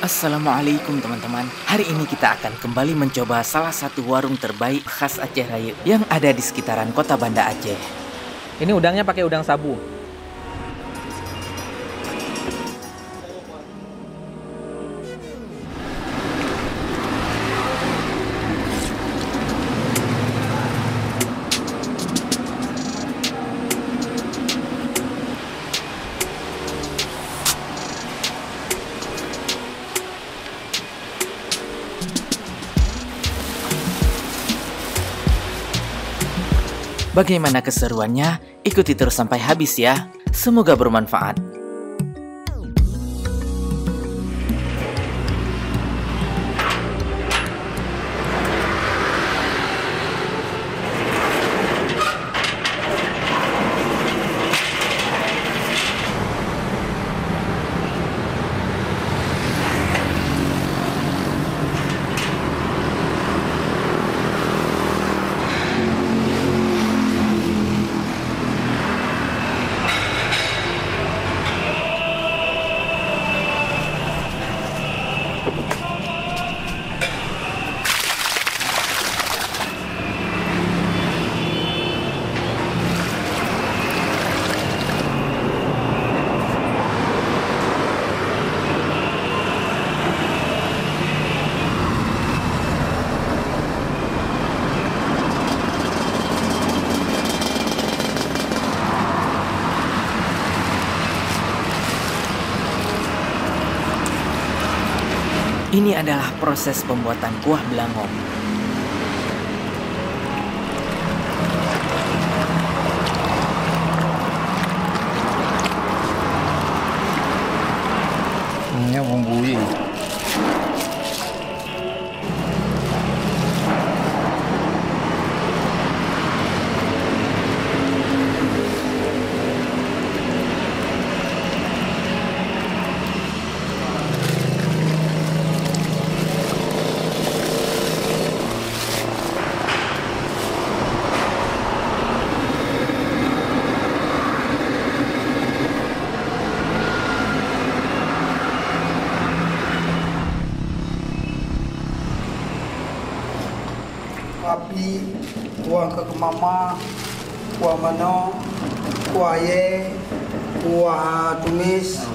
Assalamualaikum teman-teman. Hari ini kita akan kembali mencoba salah satu warung terbaik khas Aceh Raya yang ada di sekitaran kota Banda Aceh. Ini udangnya pakai udang sabu. Bagaimana keseruannya? Ikuti terus sampai habis ya. Semoga bermanfaat. Ini adalah proses pembuatan kuah belangong. Ini bumbui. Api, kuah ke mama, kuah mano, kuah ye, kuah tumis,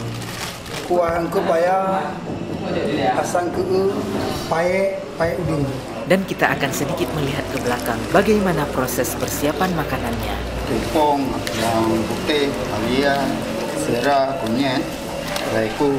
kuah ke paya, asam ke paye udang. Dan kita akan sedikit melihat ke belakang bagaimana proses persiapan makanannya. Tepung, bawang putih, halia, sera, kunyit, raiku.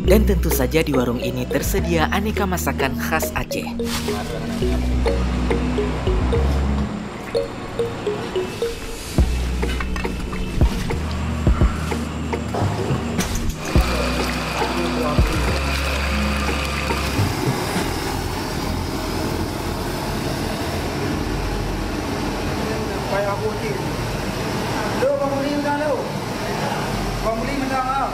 Dan tentu saja di warung ini tersedia aneka masakan khas Aceh. Paya putih. Lo bang beli udang lo. Bang beli udang ah.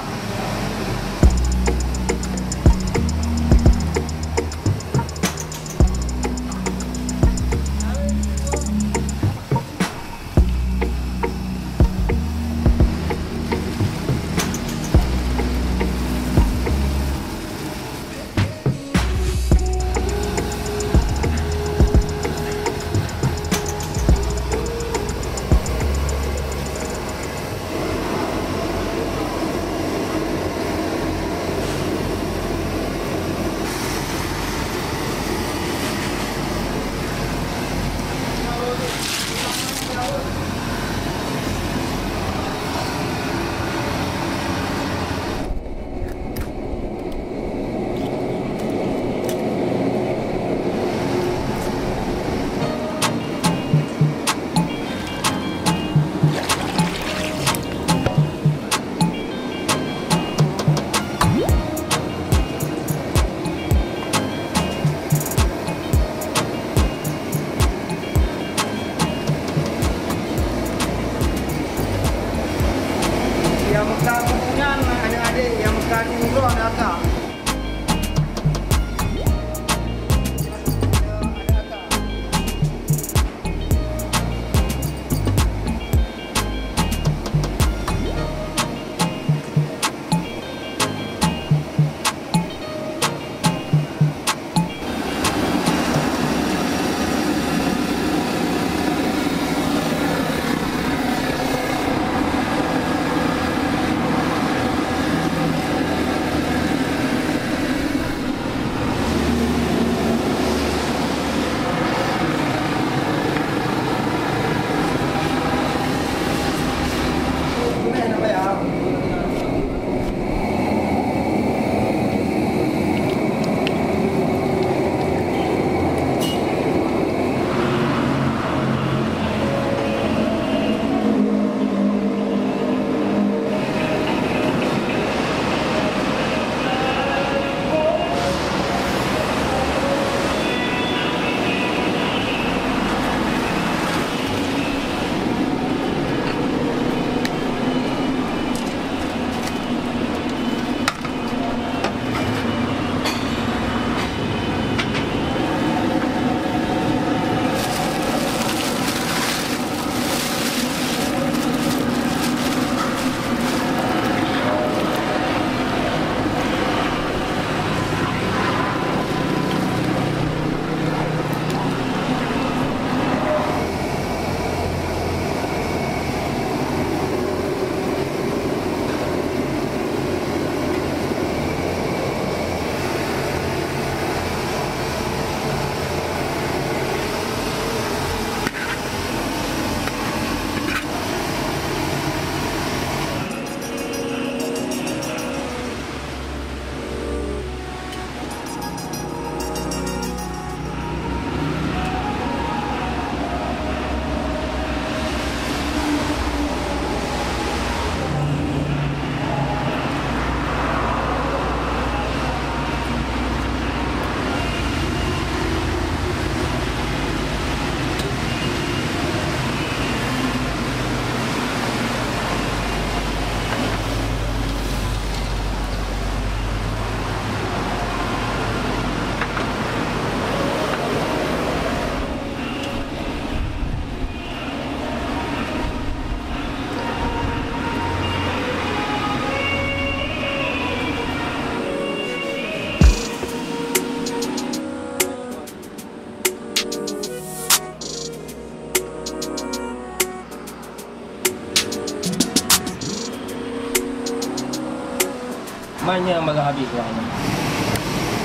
Mainnya bagai habis kuahnya.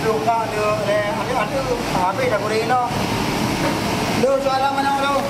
Luka ada habis dah goreng dah. Lu soalan mana lu?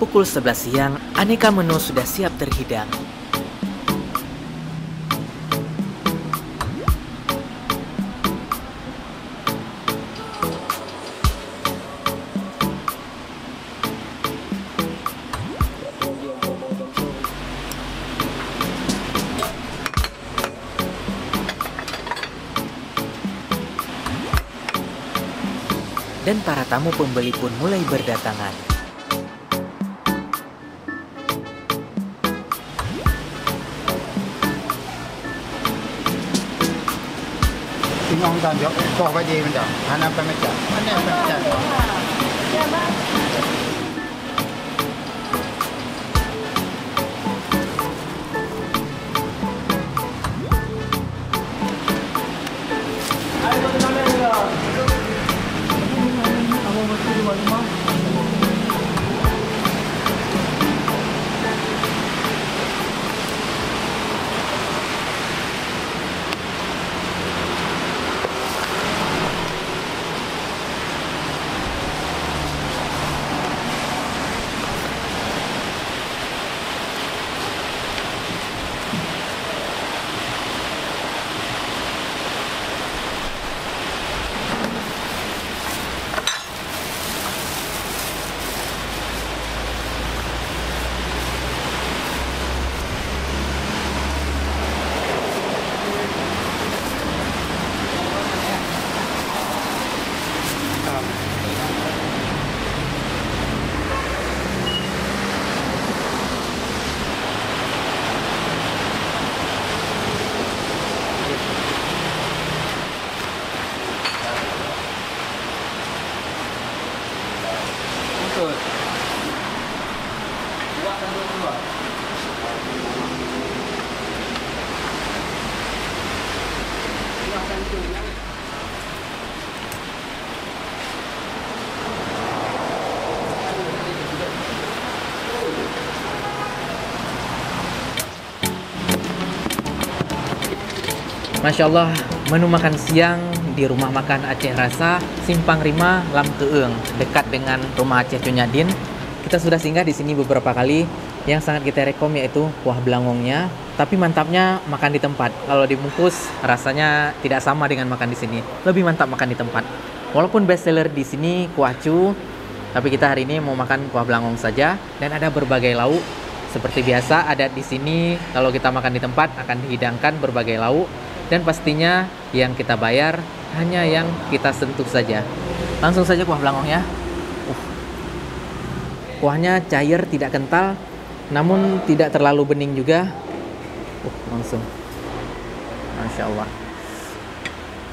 Pukul 11 siang, aneka menu sudah siap terhidang. Dan para tamu pembeli pun mulai berdatangan. Tengok kan jauh, kau bagi benda. Anak pemecah, mana pemecah? Masya Allah, menu makan siang di rumah makan Aceh Rasa, Simpang Rima, Lam Keung, dekat dengan rumah Aceh Cunyadin. Kita sudah singgah di sini beberapa kali. Yang sangat kita rekom yaitu kuah belangongnya, Tapi mantapnya makan di tempat. Kalau dibungkus rasanya tidak sama dengan makan di sini. Lebih mantap makan di tempat. Walaupun best seller di sini kuah cu, tapi kita hari ini mau makan kuah belangong saja dan ada berbagai lauk. Seperti biasa ada di sini kalau kita makan di tempat akan dihidangkan berbagai lauk dan pastinya yang kita bayar hanya yang kita sentuh saja. Langsung saja kuah belangongnya. Kuahnya cair, tidak kental, namun tidak terlalu bening juga. Langsung. Masya Allah.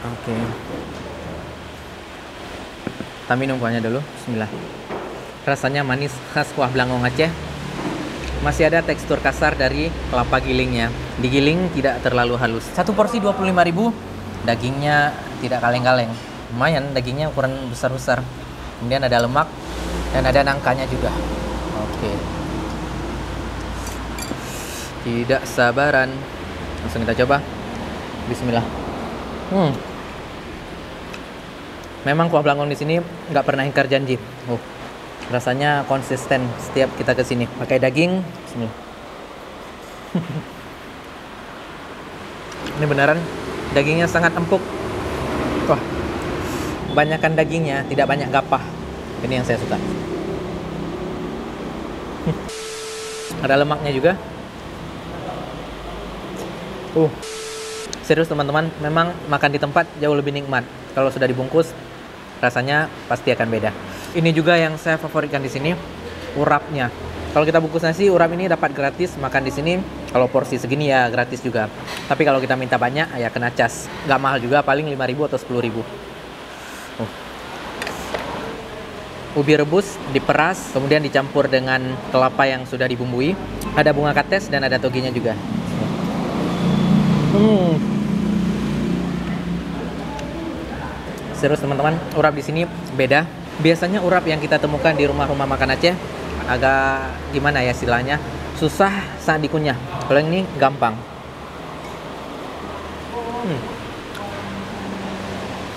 Oke. Kita minum kuahnya dulu. Bismillah. Rasanya manis khas kuah belangong Aceh. Masih ada tekstur kasar dari kelapa gilingnya. Digiling tidak terlalu halus. Satu porsi 25.000. Dagingnya tidak kaleng-kaleng. Lumayan, dagingnya ukuran besar-besar. Kemudian ada lemak dan ada nangkanya juga. Oke. Tidak sabaran. Langsung kita coba. Bismillah. Memang kuah belangong di sini nggak pernah ingkar janji. Rasanya konsisten setiap kita ke sini. Pakai daging. Bismillah. Ini beneran dagingnya sangat empuk. Wah, banyakkan dagingnya, tidak banyak gapah. Ini yang saya suka. Ada lemaknya juga. Serius teman-teman, memang makan di tempat jauh lebih nikmat. Kalau sudah dibungkus, rasanya pasti akan beda. Ini juga yang saya favoritkan di sini, urapnya. Kalau kita bungkus nasi, urap ini dapat gratis. Makan di sini, kalau porsi segini ya gratis juga. Tapi kalau kita minta banyak, ya kena cas. Nggak mahal juga, paling 5.000 atau 10.000. Ubi rebus diperas, kemudian dicampur dengan kelapa yang sudah dibumbui. Ada bunga kates dan ada toginya juga. Serius teman-teman, urap di sini beda. Biasanya urap yang kita temukan di rumah-rumah makan Aceh agak gimana ya istilahnya, susah saat dikunyah. Kalau yang ini gampang.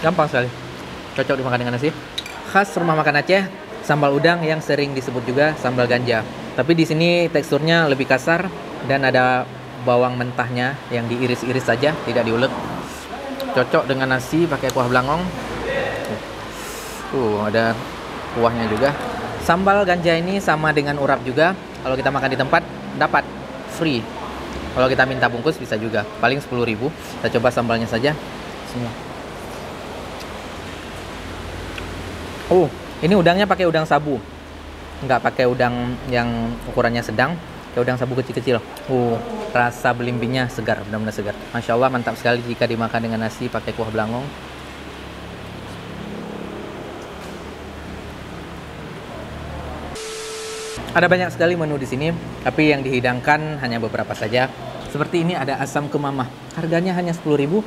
Gampang sekali. Cocok dimakan dengan nasi. Khas rumah makan Aceh, sambal udang yang sering disebut juga sambal ganja. Tapi di sini teksturnya lebih kasar dan ada bawang mentahnya yang diiris-iris saja, tidak diulek. Cocok dengan nasi pakai kuah belangong. Ada kuahnya juga. Sambal ganja ini sama dengan urap juga. Kalau kita makan di tempat dapat free. Kalau kita minta bungkus bisa juga. Paling 10.000. Kita coba sambalnya saja. Bismillah. Ini udangnya pakai udang sabu. Nggak pakai udang yang ukurannya sedang. Kayak udang sabu kecil-kecil. Rasa belimbingnya segar, benar-benar segar. Masya Allah, mantap sekali jika dimakan dengan nasi pakai kuah belangong. Ada banyak sekali menu di sini, tapi yang dihidangkan hanya beberapa saja. Seperti ini ada asam kemamah, harganya hanya 10.000.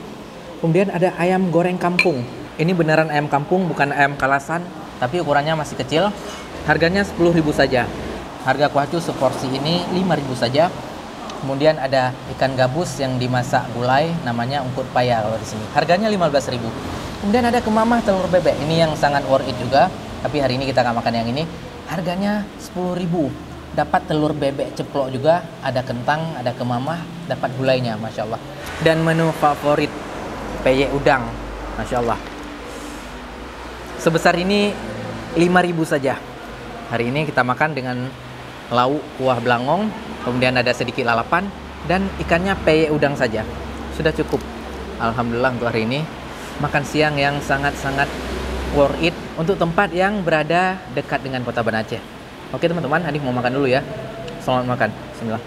Kemudian ada ayam goreng kampung. Ini beneran ayam kampung, bukan ayam kalasan, tapi ukurannya masih kecil. Harganya 10.000 saja. Harga kuah cu seporsi ini 5.000 saja. Kemudian ada ikan gabus yang dimasak gulai, namanya ungkut paya kalau di sini. Harganya 15.000. Kemudian ada kemamah telur bebek. Ini yang sangat worth it juga. Tapi hari ini kita nggak makan yang ini. Harganya 10.000. Dapat telur bebek ceplok juga, ada kentang, ada kemamah, dapat gulainya, masya Allah. Dan menu favorit peyek udang, masya Allah. Sebesar ini 5.000 saja. Hari ini kita makan dengan lauk kuah belangong, kemudian ada sedikit lalapan, dan ikannya peyek udang saja. Sudah cukup. Alhamdulillah untuk hari ini. Makan siang yang sangat-sangat worth it untuk tempat yang berada dekat dengan kota Banda Aceh. Oke teman-teman, Hanif mau makan dulu ya. Selamat makan. Bismillah.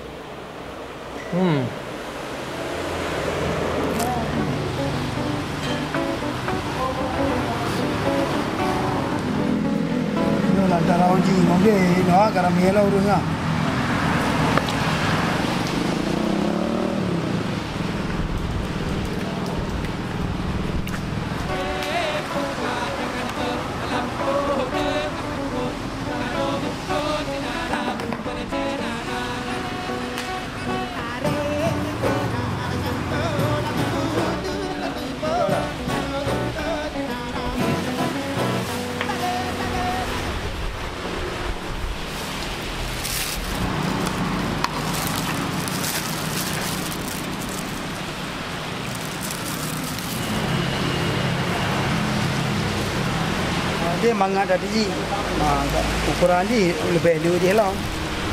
Lantaran uji mobil, no, karamelo urusnya. dia mangat dah biji. Ukuran dia lebih dua dia lah.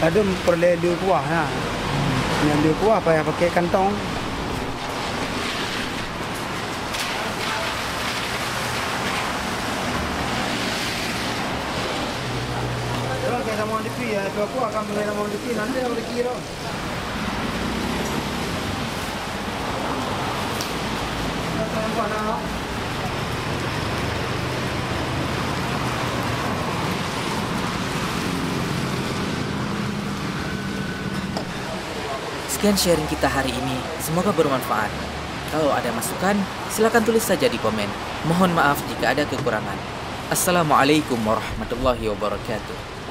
Ada perlu dua kuah lah. Yang dua kuah payah pakai kantong. Kalau kita sama depi ya, dua kuah akan mengenai sama depi nanti boleh kira. Sekian sharing kita hari ini, semoga bermanfaat. Kalau ada masukan, silakan tulis saja di komen. Mohon maaf jika ada kekurangan. Assalamualaikum warahmatullahi wabarakatuh.